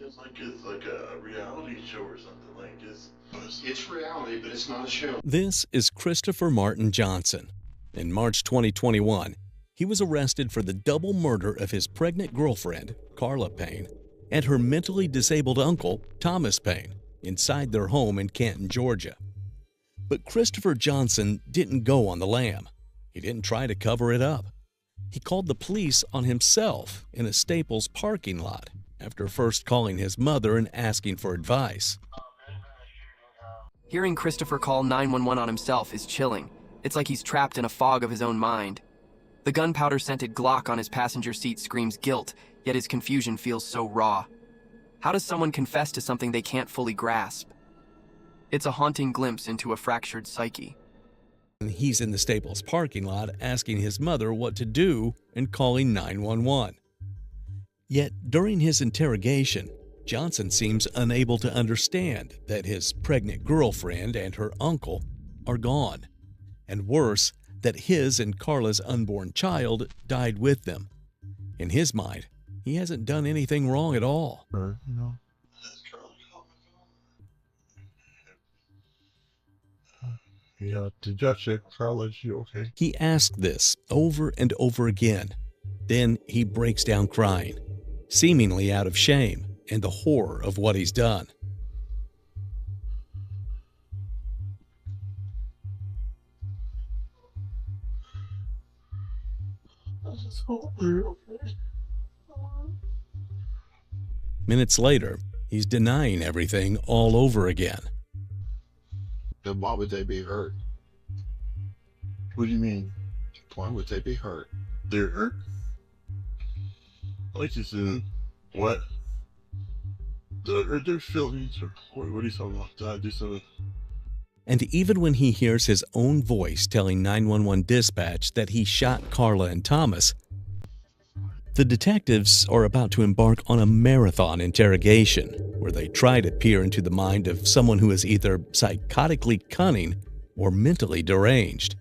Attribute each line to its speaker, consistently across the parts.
Speaker 1: It's like a reality show or something. Like it's reality, but it's not a show.
Speaker 2: This is Christopher Martin Johnson. In March 2021, he was arrested for the double murder of his pregnant girlfriend, Carla Payne, and her mentally disabled uncle, Thomas Payne, inside their home in Canton, Georgia. But Christopher Johnson didn't go on the lam. He didn't try to cover it up. He called the police on himself in a Staples parking lot after first calling his mother and asking for advice.
Speaker 3: Hearing Christopher call 911 on himself is chilling. It's like he's trapped in a fog of his own mind. The gunpowder-scented Glock on his passenger seat screams guilt, yet his confusion feels so raw. How does someone confess to something they can't fully grasp? It's a haunting glimpse into a fractured psyche.
Speaker 2: He's in the Staples parking lot asking his mother what to do and calling 911. Yet during his interrogation, Johnson seems unable to understand that his pregnant girlfriend and her uncle are gone. And worse, that his and Carla's unborn child died with them. In his mind, he hasn't done anything wrong at all.
Speaker 1: Yeah, did you check Carla? Is she okay?
Speaker 2: He asked this over and over again. Then he breaks down crying, seemingly out of shame and the horror of what he's done. Minutes later, he's denying everything all over again.
Speaker 1: Then why would they be hurt?
Speaker 4: What do you mean?
Speaker 1: Why would they be hurt?
Speaker 4: They're hurt? Like you said, what? Their feelings, or what are you talking about? Did I do something?
Speaker 2: And even when he hears his own voice telling 911 dispatch that he shot Carla and Thomas, the detectives are about to embark on a marathon interrogation where they try to peer into the mind of someone who is either psychotically cunning or mentally deranged.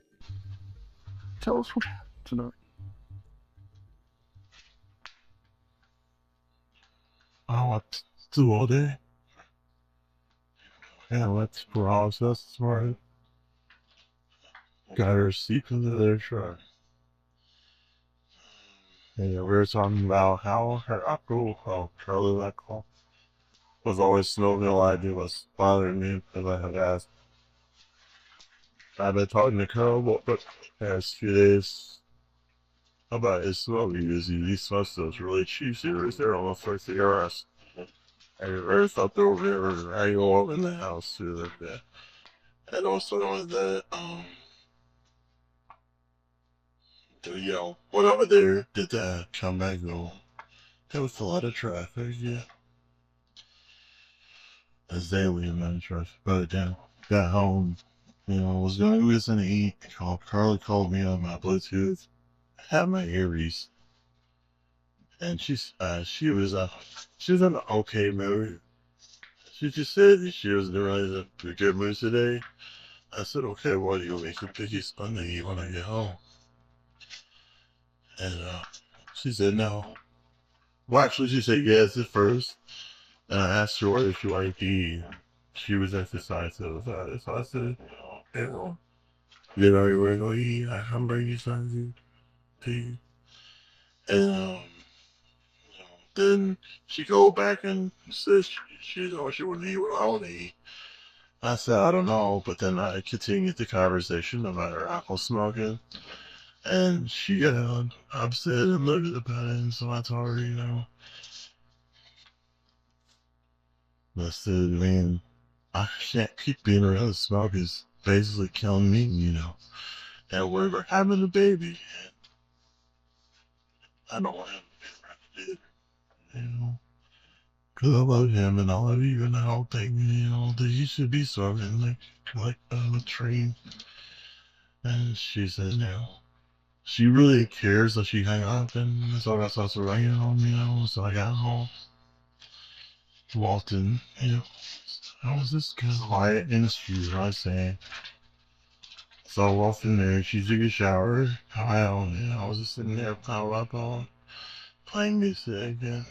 Speaker 4: Tell us what happened tonight. I want to do all day. Yeah, let's process smart. Got her seat into their truck. And we were talking about how her uncle, Charlie uncle, was always smoking a lot of was bothering me because I had asked. I've been talking to Carl about the past few days about his smoking because he smokes those really cheap cigarettes. They're almost like cigarettes. I never thought they were I go up in the house too like that. And also was that went over there, did that, come back home. There was a lot of traffic, yeah. A daily amount of traffic. But then got home, was gonna do this and eat. Carly called me on my Bluetooth. I had my earpiece. And she was in an okay mood. She just said she was in really a good mood today. I said, okay, what do you make a picky fun to eat when I get home? And she said no. Well, actually, she said yes at first. And I asked her what she wanted to eat. She was exercising about it. So I said, you we're going to eat. I can bring you something to eat. And then she go back and said she wouldn't eat what I want to eat. I said, I don't know. But then I continued the conversation about her apple smoking. And she got upset and looked about it, and so I told her, I said, I can't keep being around smoke is basically killing me, and we're having a baby, and I don't want him to be around it, because I love him, and I love you, and I don't think, that you should be smoking like a train. And she said no. She really cares that she hang up, and so I started ringing on me, so I got home. Walked in, I was just kind of quiet in the street, I say. So I walked in there, she took a shower, I was just sitting there, power up on, playing music, and,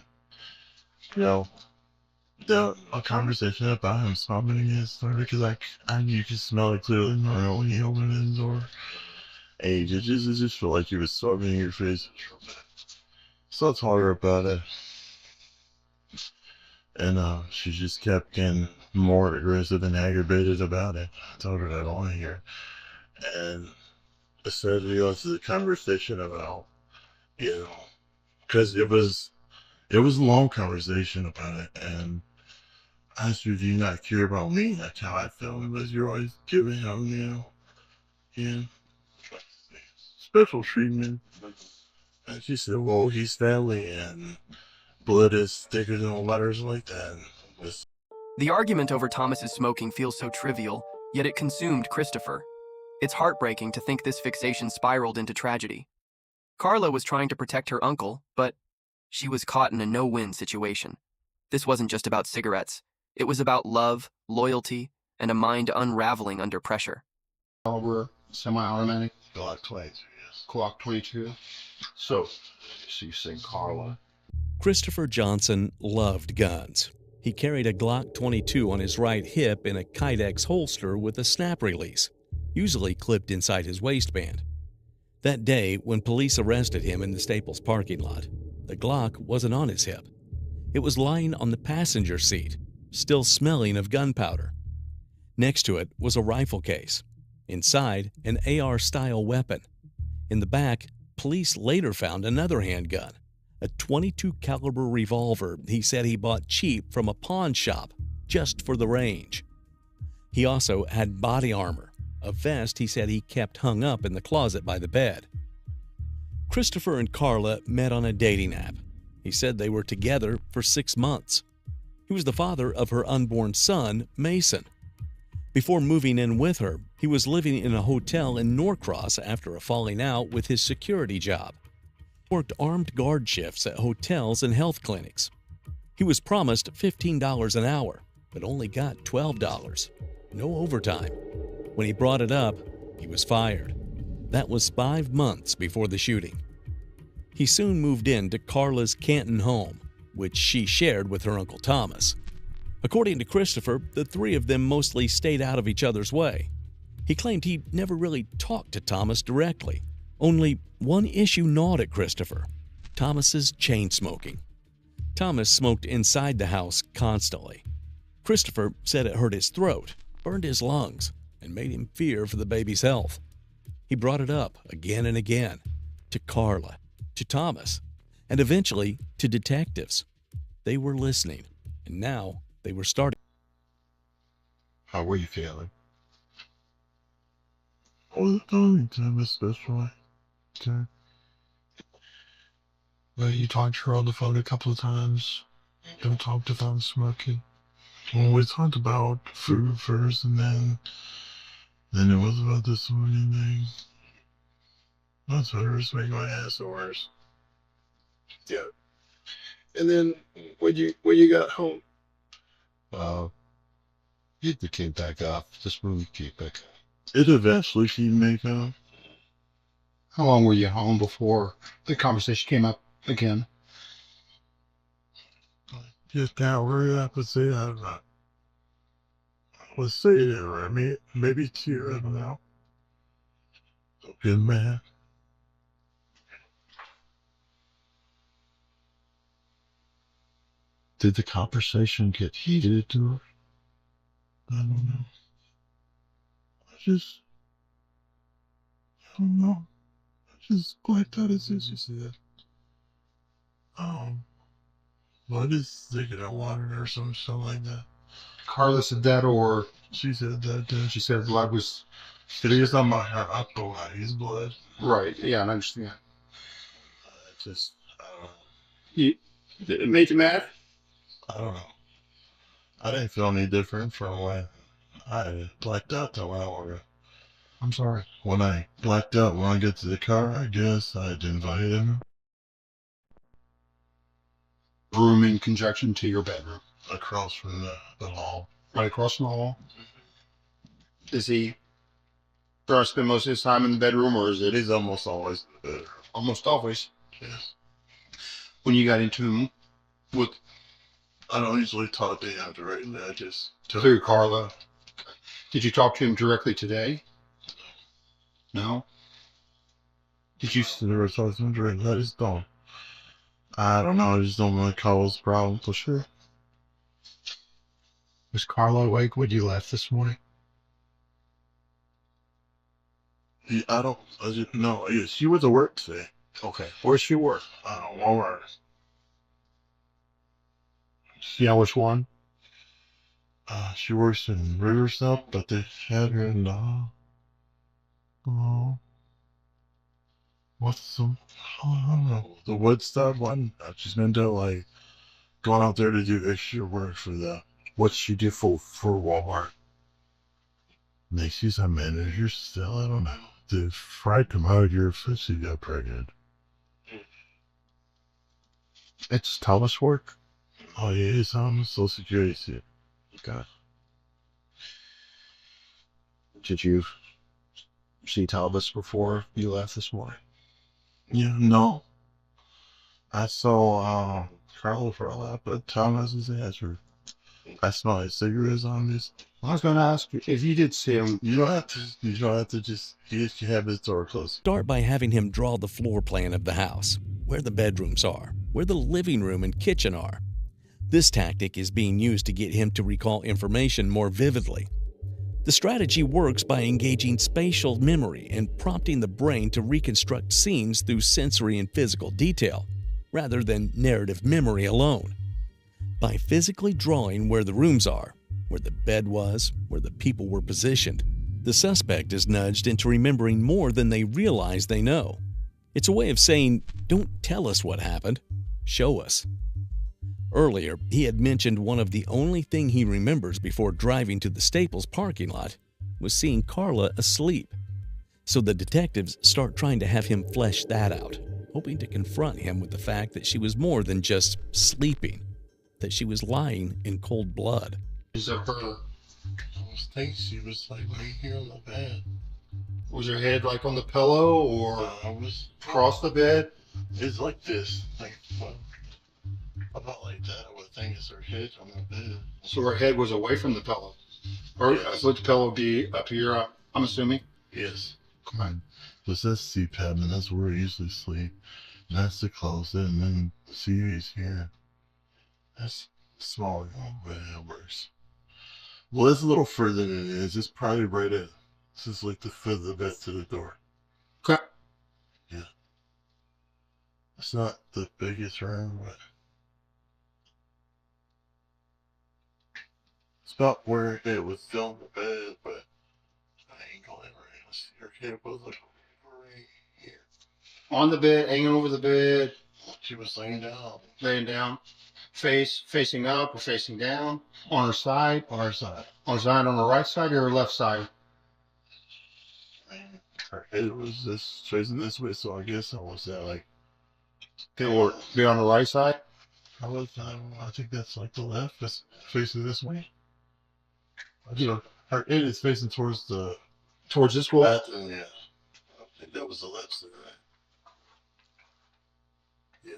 Speaker 4: a conversation about him smoking his door because you could smell it clearly when he opened his door. And it just felt like he was smoking in your face. So I told her about it. And she just kept getting more aggressive and aggravated about it. I told her that on here. And I started to go into the conversation about, because it was a long conversation about it. And I asked her, do you not care about me? That's how I feel, because you're always giving him, special treatment. And she said, well, he's family, and blood is thicker than letters like that.
Speaker 3: The argument over Thomas's smoking feels so trivial, yet it consumed Christopher. It's heartbreaking to think this fixation spiraled into tragedy. Carla was trying to protect her uncle, but she was caught in a no-win situation. This wasn't just about cigarettes. It was about love, loyalty, and a mind unraveling under pressure.
Speaker 5: Caliber, semi-automatic?
Speaker 1: Glock 22, yes.
Speaker 5: Glock 22? So you say Carla.
Speaker 2: Christopher Johnson loved guns. He carried a Glock 22 on his right hip in a Kydex holster with a snap release, usually clipped inside his waistband. That day, when police arrested him in the Staples parking lot, the Glock wasn't on his hip. It was lying on the passenger seat, still smelling of gunpowder. Next to it was a rifle case. Inside, an AR-style weapon. In the back, police later found another handgun, a .22 caliber revolver he said he bought cheap from a pawn shop just for the range. He also had body armor, a vest he said he kept hung up in the closet by the bed. Christopher and Carla met on a dating app. He said they were together for 6 months. He was the father of her unborn son, Mason. Before moving in with her, he was living in a hotel in Norcross after a falling out with his security job. He worked armed guard shifts at hotels and health clinics. He was promised $15 an hour, but only got $12. No overtime. When he brought it up, he was fired. That was 5 months before the shooting. He soon moved into Carla's Canton home, which she shared with her Uncle Thomas. According to Christopher, the three of them mostly stayed out of each other's way. He claimed he never really talked to Thomas directly. Only one issue gnawed at Christopher: Thomas's chain smoking. Thomas smoked inside the house constantly. Christopher said it hurt his throat, burned his lungs, and made him fear for the baby's health. He brought it up again and again, to Carla, to Thomas, and eventually to detectives. They were listening, and now they were starting.
Speaker 1: How were you feeling?
Speaker 4: All the time, especially. Okay.
Speaker 5: Well, you talked to her on the phone a couple of times. Don't talk to them smoking.
Speaker 4: Well, we talked about food first, and then it was about the smoking thing. That's what hurts make my ass worse.
Speaker 5: Yeah. And then when you got home,
Speaker 1: It came back up. This movie came back up.
Speaker 4: It eventually came back up.
Speaker 5: how long were you home before the conversation came up again?
Speaker 4: Just can't worry up and say that. Let's say it, maybe 2, I don't know. Good man.
Speaker 1: Did the conversation get heated to her?
Speaker 4: I don't know. I don't know. I just blacked out as soon as you said. Well, I just thinking I wanted her or something like that.
Speaker 5: Carla said that, or
Speaker 4: She said that,
Speaker 5: she said blood was
Speaker 4: it is on my hair. I pull out his blood.
Speaker 5: right. Yeah, I understand.
Speaker 4: I don't know.
Speaker 5: It made you mad?
Speaker 4: I don't know. I didn't feel any different from when I blacked out a while ago.
Speaker 5: I'm sorry.
Speaker 4: When I blacked out when I get to the car, I guess I'd invite him
Speaker 5: Room in conjunction to your bedroom,
Speaker 4: across from the hall.
Speaker 5: right across from the hall. Does he try to spend most of his time in the bedroom, or is
Speaker 4: It
Speaker 5: it
Speaker 4: is almost always the
Speaker 5: almost always?
Speaker 4: yes.
Speaker 5: When you got into him with
Speaker 4: I don't usually talk to him directly. I just tell
Speaker 5: Through Carla. Did you talk to him directly today? No? Did you?
Speaker 4: never talk to him directly. I just don't. I don't know. I just don't want to cause a problem for sure.
Speaker 5: Was Carla awake when you left this morning?
Speaker 4: I don't. I just no. Yeah, she was at work today.
Speaker 5: Okay. Where's she work?
Speaker 4: Walmart.
Speaker 5: Yeah, which one?
Speaker 4: She works in Riverside, but they had her in what's some? I don't know. The Woodstock one. She's been to like going out there to do extra work for them.
Speaker 5: What's she do for Walmart?
Speaker 4: Like she's a manager still. I don't know. The fright come out your foot. She got pregnant.
Speaker 5: It's Thomas work.
Speaker 4: Oh yeah, it's on Social Security.
Speaker 5: Okay. Did you see Thomas before you left this morning?
Speaker 4: Yeah, no. I saw Carla for a lot, but Thomas is answer. I smell his cigarettes on this.
Speaker 5: I was going to ask you if you did see him.
Speaker 4: You don't have to. You don't have to just. You have his door closed.
Speaker 2: Start by having him draw the floor plan of the house, where the bedrooms are, where the living room and kitchen are. This tactic is being used to get him to recall information more vividly. The strategy works by engaging spatial memory and prompting the brain to reconstruct scenes through sensory and physical detail, rather than narrative memory alone. By physically drawing where the rooms are, where the bed was, where the people were positioned, the suspect is nudged into remembering more than they realize they know. It's a way of saying, don't tell us what happened, show us. Earlier, he had mentioned one of the only thing he remembers before driving to the Staples parking lot was seeing Carla asleep. So the detectives start trying to have him flesh that out, hoping to confront him with the fact that she was more than just sleeping, that she was lying in cold blood.
Speaker 5: Is that her?
Speaker 4: I think she was like right here on the bed.
Speaker 5: Was her head like on the pillow or
Speaker 4: I was
Speaker 5: across the bed?
Speaker 4: It's like this, like about like that. I would think it's her head on the bed.
Speaker 5: So her head was away from the pillow, or
Speaker 4: Yes.
Speaker 5: would the pillow be up here? I'm assuming.
Speaker 4: Yes. Come on. But that's CPAP, and that's where I usually sleep. And that's the close it, and then CV's here. That's small, but it works. Well, it's a little further than it is. It's probably right at. This is like the foot of the bed to the door.
Speaker 5: Okay.
Speaker 4: Yeah. It's not the biggest room, but it's about where it was still in the bed, but I ain't going right. Let's see, her head was like right here.
Speaker 5: On the bed, hanging over the bed,
Speaker 4: She was laying down
Speaker 5: laying down, facing up or facing down, on her side,
Speaker 4: on her side.
Speaker 5: on her side, on the right side or her left side.
Speaker 4: And her head was just facing this way, so I guess I was that like.
Speaker 5: Or be on the right side.
Speaker 4: I think that's like the left. That's facing this way. You know, her head is facing towards the
Speaker 5: Towards this wall.
Speaker 4: bathroom. Yeah, I think that was the left side. Yeah.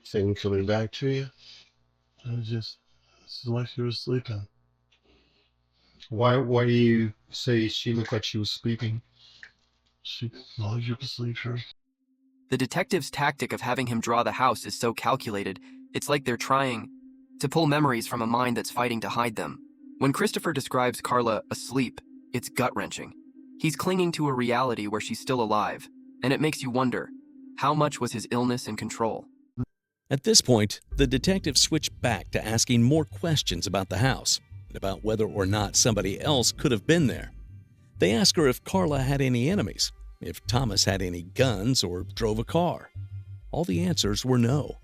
Speaker 5: Thing coming back to you.
Speaker 4: It was just, it's like she was sleeping.
Speaker 5: Why do you say she looked like she was sleeping?
Speaker 4: She was asleep, sure.
Speaker 3: The detective's tactic of having him draw the house is so calculated, it's like they're trying to pull memories from a mind that's fighting to hide them. When Christopher describes Carla asleep, it's gut-wrenching. He's clinging to a reality where she's still alive, and it makes you wonder, how much was his illness in control?
Speaker 2: At this point, the detectives switch back to asking more questions about the house and about whether or not somebody else could have been there. They ask her if Carla had any enemies, if Thomas had any guns or drove a car. All the answers were no.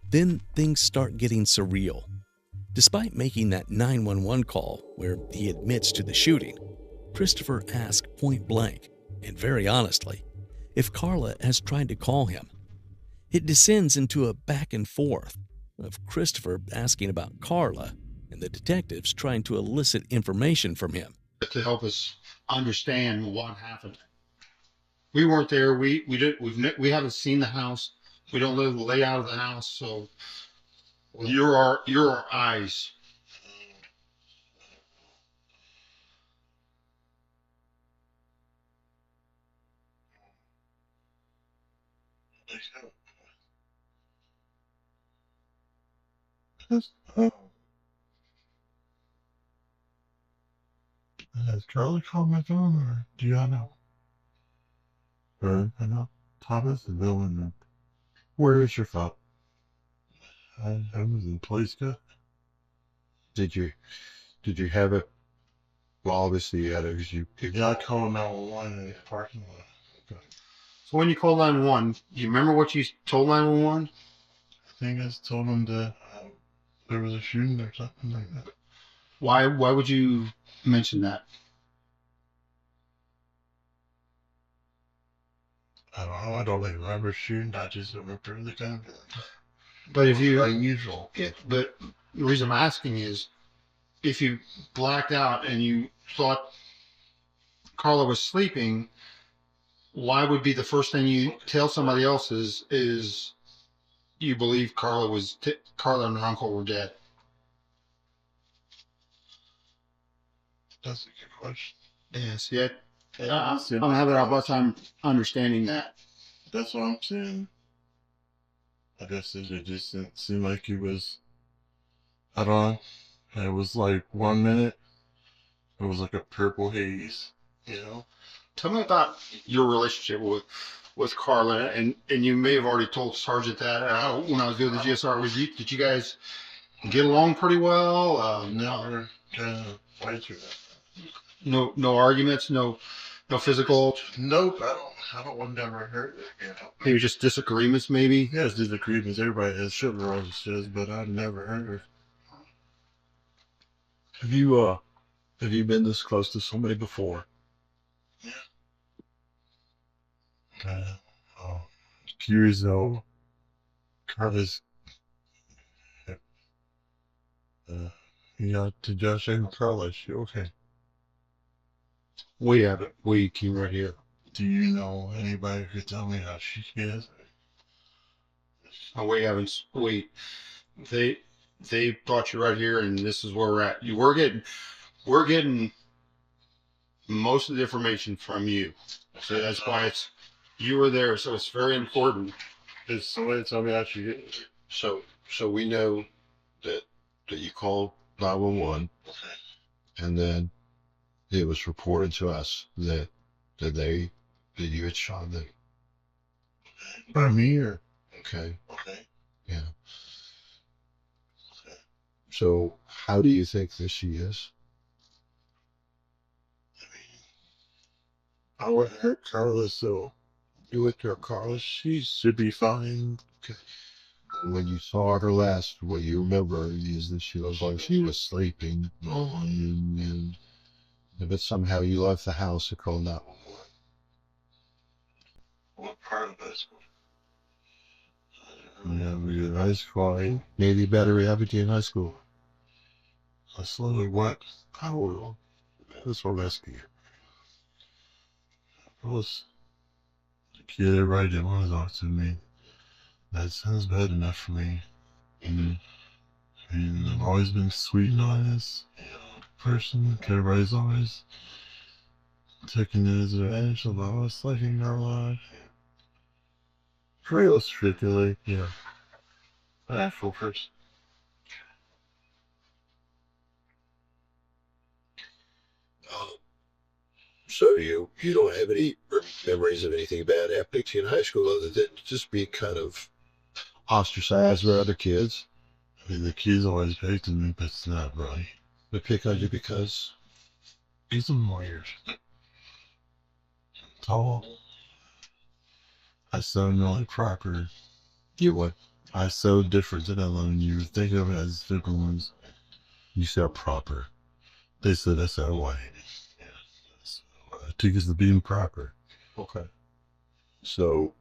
Speaker 2: Then things start getting surreal. Despite making that 911 call where he admits to the shooting, Christopher asks point blank, and very honestly, if Carla has tried to call him. It descends into a back and forth of Christopher asking about Carla and the detectives trying to elicit information from him.
Speaker 5: To help us understand what happened. We weren't there. We haven't seen the house. We don't know the layout of the house. So you're our eyes.
Speaker 4: Has Charlie called my phone, or do you know? Or I know Thomas is going. Where is your phone? I was in place. Good. Did you have it? Well, obviously you had it because you. Yeah, I called 911 in the parking lot. Okay.
Speaker 5: So when you called 911, do you remember what you told 911?
Speaker 4: I think I told them that there was a shooting or something like that.
Speaker 5: Why would you mention that?
Speaker 4: I don't know. I don't even remember shooting. I just remember the gun.
Speaker 5: But if you
Speaker 4: unusual.
Speaker 5: But the reason I'm asking is, if you blacked out and you thought Carla was sleeping, why would be the first thing you tell somebody else is you believe Carla and her uncle were dead?
Speaker 4: That's a good question.
Speaker 5: Yes, yet I'm having a hard time understanding that.
Speaker 4: That's what I'm saying. I guess it just didn't seem like it was. I don't know. It was like 1 minute. It was like a purple haze, you know.
Speaker 5: Tell me about your relationship with Carla, and you may have already told Sergeant that when I was doing the GSR. Did you guys get along pretty well?
Speaker 4: Never kind of fights or that.
Speaker 5: No arguments, no physical.
Speaker 4: Nope, I don't never heard it. You know.
Speaker 5: Maybe just disagreements, maybe.
Speaker 4: Yeah, it's disagreements. Everybody has shit wrong, but I've never heard it. Have you been this close to somebody before? Yeah. Curious though. Carla's. You got to Josh and Carla. She okay?
Speaker 5: We have it. We came right here.
Speaker 4: Do you know anybody who could tell me how she is?
Speaker 5: Oh, we haven't. They brought you right here, and this is where we're at. We're getting most of the information from you. So that's why you were there. So it's very important.
Speaker 4: It's somebody tell me how she is.
Speaker 6: So we know that you called 911, and then it was reported to us that you had shot them.
Speaker 4: I'm here.
Speaker 6: Okay.
Speaker 4: Okay.
Speaker 6: Yeah. Okay. So how do you think that she is?
Speaker 4: I would hurt Carla, so you would hurt Carla. She should be fine.
Speaker 6: Okay. When you saw her last, what you remember is that she was like she was sleeping, but somehow you left the house to call 911.
Speaker 4: What part of high school? Yeah, we did high school.
Speaker 6: Maybe better Avenue in high school.
Speaker 4: I slowly went. How? That's what rescue. I was a kid. Everybody didn't want to talk to me. That sounds bad enough for me. And I've always been sweet and honest person. Everybody's always taking advantage of us, living our life. Real strictly, yeah. Actual person.
Speaker 6: So you don't have any memories of anything bad happening to you in high school other than just being kind of ostracized by other kids?
Speaker 4: I mean, the kids always picked on me, but it's not right.
Speaker 6: They pick on you because
Speaker 4: he's a lawyer. Tall. I sound really proper.
Speaker 6: You what?
Speaker 4: I so different than Ellen. You think of it as different ones.
Speaker 6: You sound proper.
Speaker 4: They said I sound white. I think it's the being proper.
Speaker 6: Okay. So,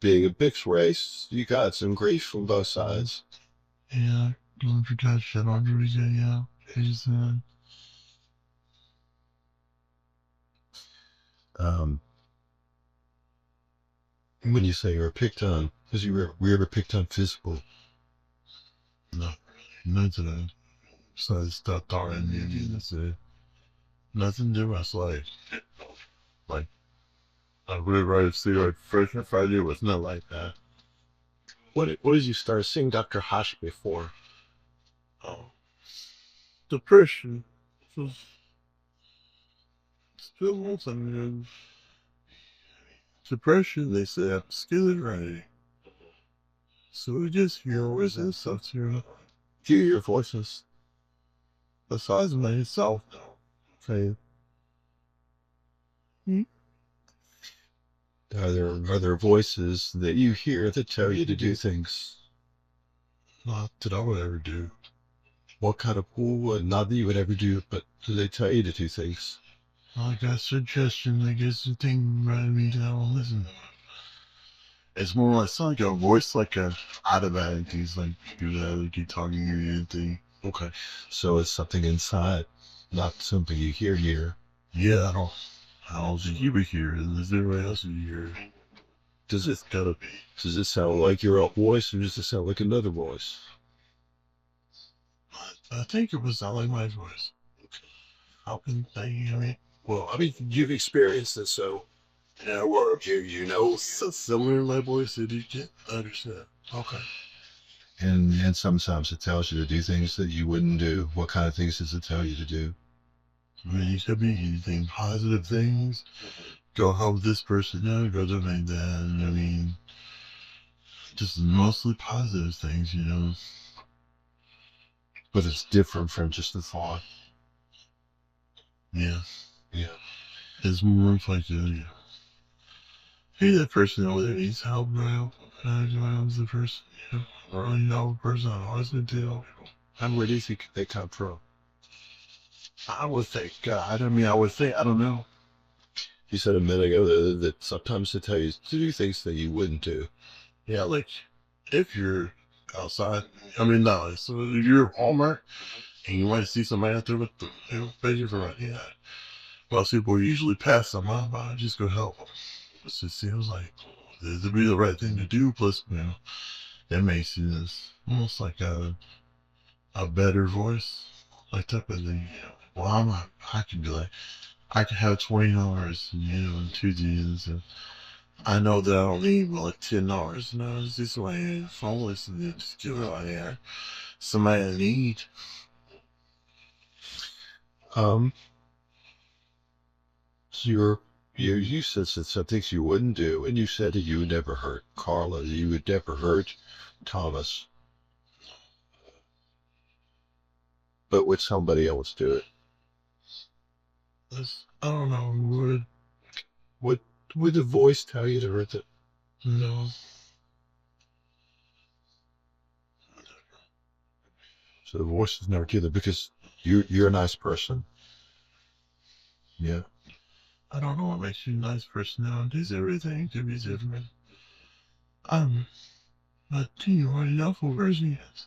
Speaker 6: being a mixed race, you got some grief from both sides.
Speaker 4: Yeah, Don't forget shit on the weekend, yeah. He said.
Speaker 6: When you say you were picked on, was were you ever picked on physical?
Speaker 4: No, not today. So I stopped talking to you. That's it. Nothing to do with my life. Like, I would rather see like freshman Friday was not like that.
Speaker 6: What did you start seeing Dr. Hash before?
Speaker 4: Oh, depression. Still something. Depression, they say I'm schizophrenia. So we just hear voices and stuff too.
Speaker 6: Hear your voices.
Speaker 4: Besides myself, say,
Speaker 6: Are there voices that you hear that tell you to do things?
Speaker 4: not that I would ever do.
Speaker 6: What kind of not that you would ever do, but do they tell you to do things?
Speaker 4: I got suggestion, I guess the thing running me down, listen. It's more like a voice like a automatic, things like you know, keep talking or anything.
Speaker 6: Okay. So it's something inside, not something you hear.
Speaker 4: Yeah, I don't think you would hear it, there's everybody else would hear it.
Speaker 6: Does it
Speaker 4: Gotta be.
Speaker 6: Does it sound like your own voice, or does it sound like another voice?
Speaker 4: I think it was not like my voice. How can they hear me?
Speaker 6: Well, I mean, you've experienced it, so
Speaker 4: Yeah, well,
Speaker 6: you know.
Speaker 4: so similar in my voice that you can't understand.
Speaker 6: Okay. And sometimes it tells you to do things that you wouldn't do. What kind of things does it tell you to do?
Speaker 4: I mean, it could be anything, positive things. Go help this person out, go do like that. I mean, just mostly positive things, you know.
Speaker 6: But it's different from just the thought.
Speaker 4: Yeah.
Speaker 6: Yeah.
Speaker 4: It's more like, yeah. Hey, that person over there needs help, bro. I was the person, you know, or I know the person I always been tell people.
Speaker 6: And where do you think they come from?
Speaker 4: I would think God. I mean, I would think, I don't know.
Speaker 6: You said a minute ago that sometimes they tell you to do things that you wouldn't do.
Speaker 4: Yeah, like, if you're outside, I mean, no, so if you're at Walmart and you might see somebody out there with the, you know, picture for right, yeah. Most people usually pass them by, just go help them. It just seems like this would be the right thing to do, plus, you know, that makes it almost like a better voice, like type of thing. Well, I can be like, I can have $20, you know, in 2 days, and I know that I don't need like $10. No, it's just like, it's homeless, and just give it out there. Somebody in need.
Speaker 6: So you said some things you wouldn't do, and you said that you would never hurt Carla, that you would never hurt Thomas. But would somebody else do it?
Speaker 4: I don't know,
Speaker 6: Would the voice tell you to hurt it?
Speaker 4: no.
Speaker 6: So the voice is never together because you're a nice person. Yeah.
Speaker 4: I don't know what makes you a nice person nowadays. Everything could be different. I'm not you already know who person is.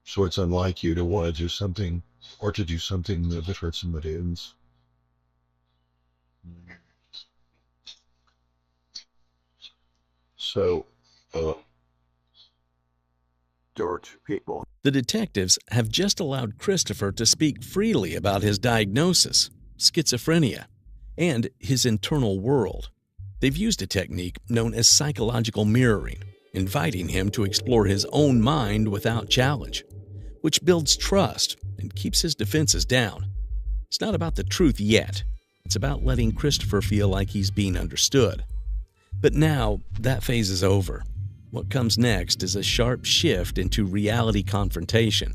Speaker 6: So it's unlike you to want to do something or to do something that hurts somebody else. So, there are 2 people.
Speaker 2: The detectives have just allowed Christopher to speak freely about his diagnosis, schizophrenia, and his internal world. They've used a technique known as psychological mirroring, inviting him to explore his own mind without challenge, which builds trust and keeps his defenses down. It's not about the truth yet. It's about letting Christopher feel like he's being understood. But now, that phase is over. What comes next is a sharp shift into reality confrontation.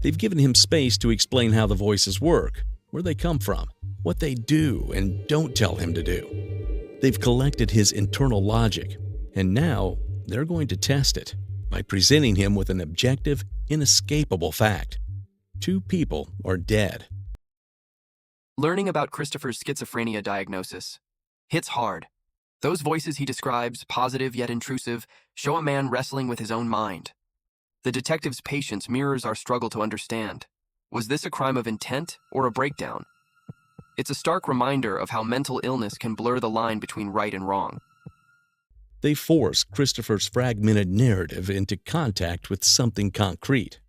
Speaker 2: They've given him space to explain how the voices work, where they come from, what they do and don't tell him to do. They've collected his internal logic, and now they're going to test it by presenting him with an objective, inescapable fact. 2 people are dead.
Speaker 3: Learning about Christopher's schizophrenia diagnosis hits hard. Those voices he describes, positive yet intrusive, show a man wrestling with his own mind. The detective's patience mirrors our struggle to understand. Was this a crime of intent or a breakdown? It's a stark reminder of how mental illness can blur the line between right and wrong.
Speaker 2: They force Christopher's fragmented narrative into contact with something concrete.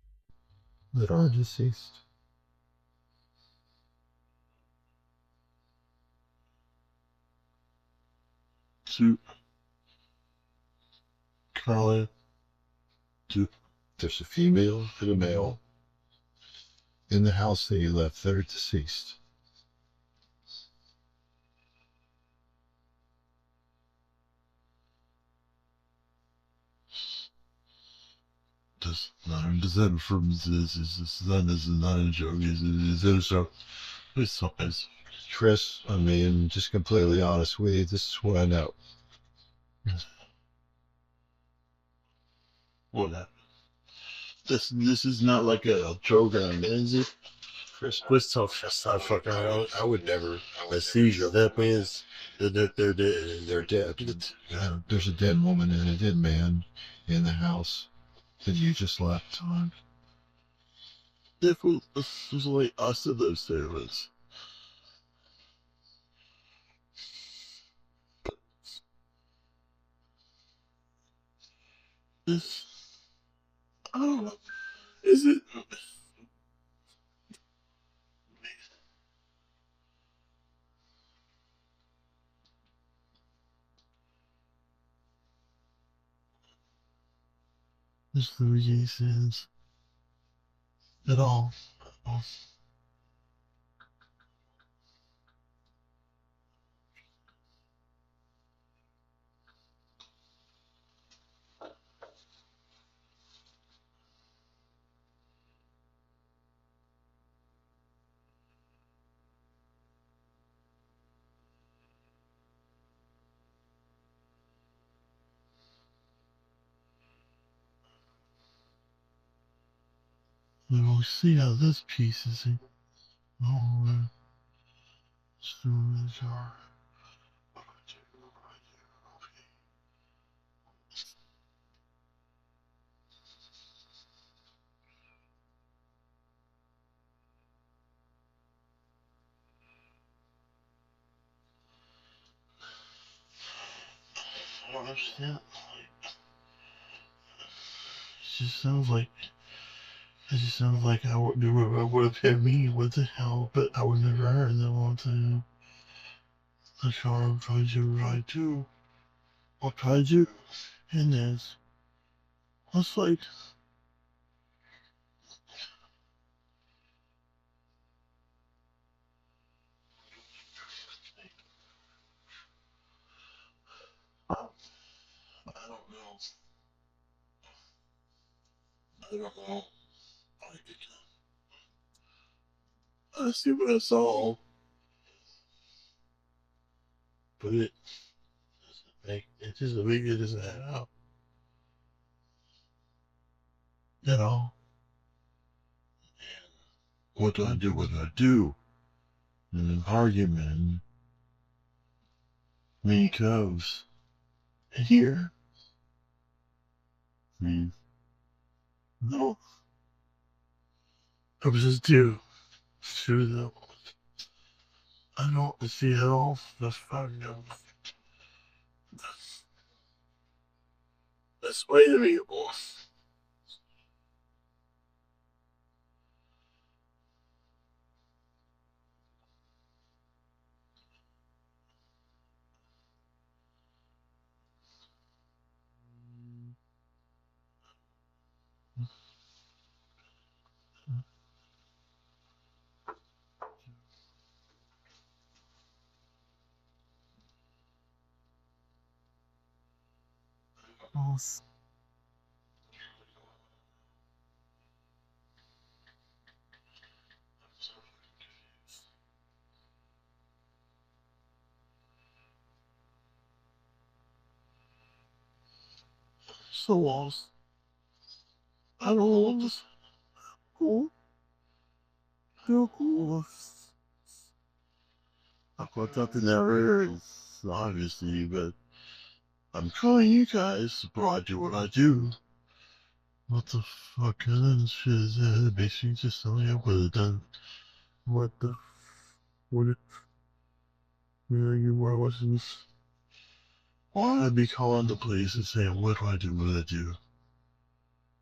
Speaker 6: That are deceased.
Speaker 4: To Carla,
Speaker 6: There's a female and a male in the house that you left that are deceased.
Speaker 4: does that from this is not a joke. Is it a joke? It's
Speaker 6: Chris, I mean, just completely honest with you, this is what I know.
Speaker 4: what happened? This is not like a joke, is it?
Speaker 6: Chris,
Speaker 4: Tough. That's not fucking.
Speaker 6: I would never.
Speaker 4: A seizure. That means they're dead.
Speaker 6: They're dead. There's a dead woman and a dead man in the house that you just left.
Speaker 4: This was like us in those servants. This. I don't know. Is it? This Louis says at all. We'll see how this piece is. Oh, storage are. I don't understand. It just sounds like I would have hit me with the hell, but I would never heard that one thing. The car tried to ride too. Or tried to. And this. It's like. I don't know. I don't know. I see what I saw. But it doesn't make it doesn't add up. You know? And what do I do? What do I do? In an argument, many coves. And here, I mean, no. I was just due to them. I don't see it all. That's fine. That's way amiable. So lost. I don't know this. Cool. Feel cool. I put up in there, obviously, but I'm telling you guys before I do what I do. What the fuck? And shit is that? Basically just telling you what it done. What the? What it? Where you were watching this? Why I'd be calling the police and saying, what do I do? What do I do?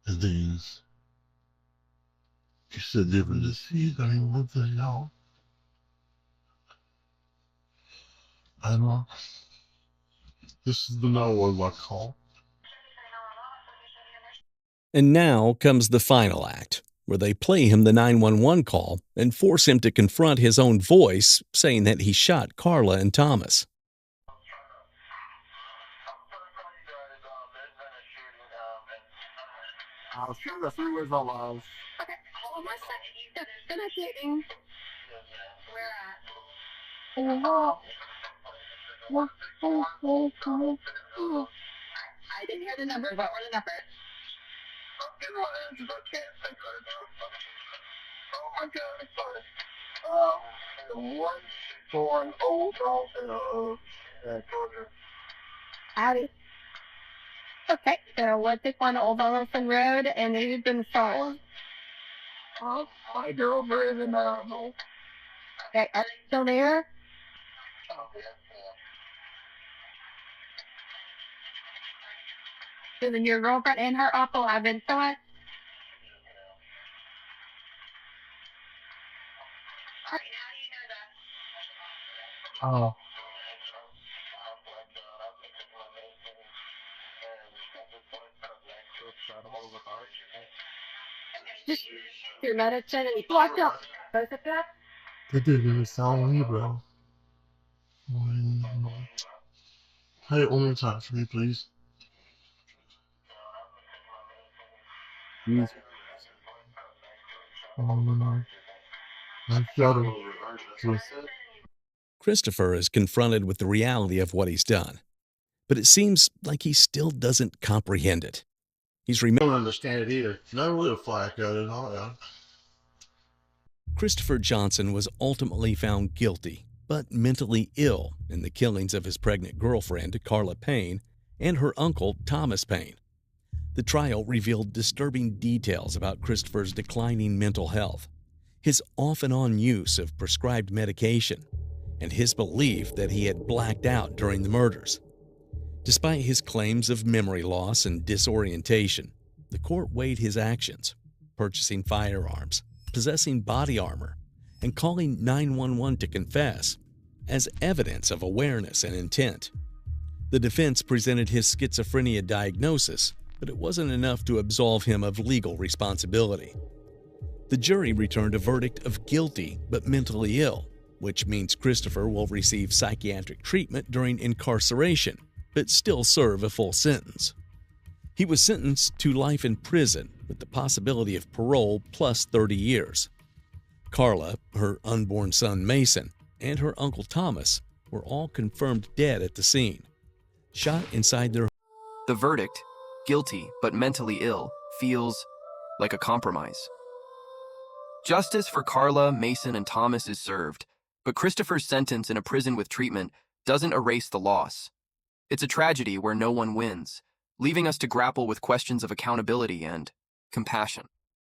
Speaker 4: And then you said they were deceived. I mean, what the hell? I don't know. This is the 911 call.
Speaker 2: And now comes the final act, where they play him the 911 call and force him to confront his own voice, saying that he shot Carla and Thomas.
Speaker 5: I'll shoot the freeways alive.
Speaker 7: Okay, hold on one second. Interrogating. Where at? I didn't hear the number. What were the numbers? Howdy. Okay, so what's this on Old Arlington Road, and you've been followed? My girls are in the house. Okay, are they still there? So then your girlfriend and her uncle have been shot?
Speaker 5: Oh.
Speaker 7: Just your medicine and you blocked out both of them?
Speaker 4: That didn't even sound me, bro. Play it one more time for me, please. Please. Oh, no. I shot him.
Speaker 2: Christopher is confronted with the reality of what he's done, but it seems like he still doesn't comprehend it. He's
Speaker 5: I don't understand it either.
Speaker 4: Not really a flack at it, huh?
Speaker 2: Christopher Johnson was ultimately found guilty, but mentally ill in the killings of his pregnant girlfriend, Carla Payne, and her uncle, Thomas Payne. The trial revealed disturbing details about Christopher's declining mental health, his off-and-on use of prescribed medication, and his belief that he had blacked out during the murders. Despite his claims of memory loss and disorientation, the court weighed his actions, purchasing firearms, possessing body armor, and calling 911 to confess, as evidence of awareness and intent. The defense presented his schizophrenia diagnosis, but it wasn't enough to absolve him of legal responsibility. The jury returned a verdict of guilty but mentally ill, which means Christopher will receive psychiatric treatment during incarceration, but still serve a full sentence. He was sentenced to life in prison with the possibility of parole plus 30 years. Carla, her unborn son Mason, and her uncle Thomas were all confirmed dead at the scene, shot inside their home.
Speaker 3: The verdict, guilty but mentally ill, feels like a compromise. Justice for Carla, Mason, and Thomas is served, but Christopher's sentence in a prison with treatment doesn't erase the loss. It's a tragedy where no one wins, leaving us to grapple with questions of accountability and compassion.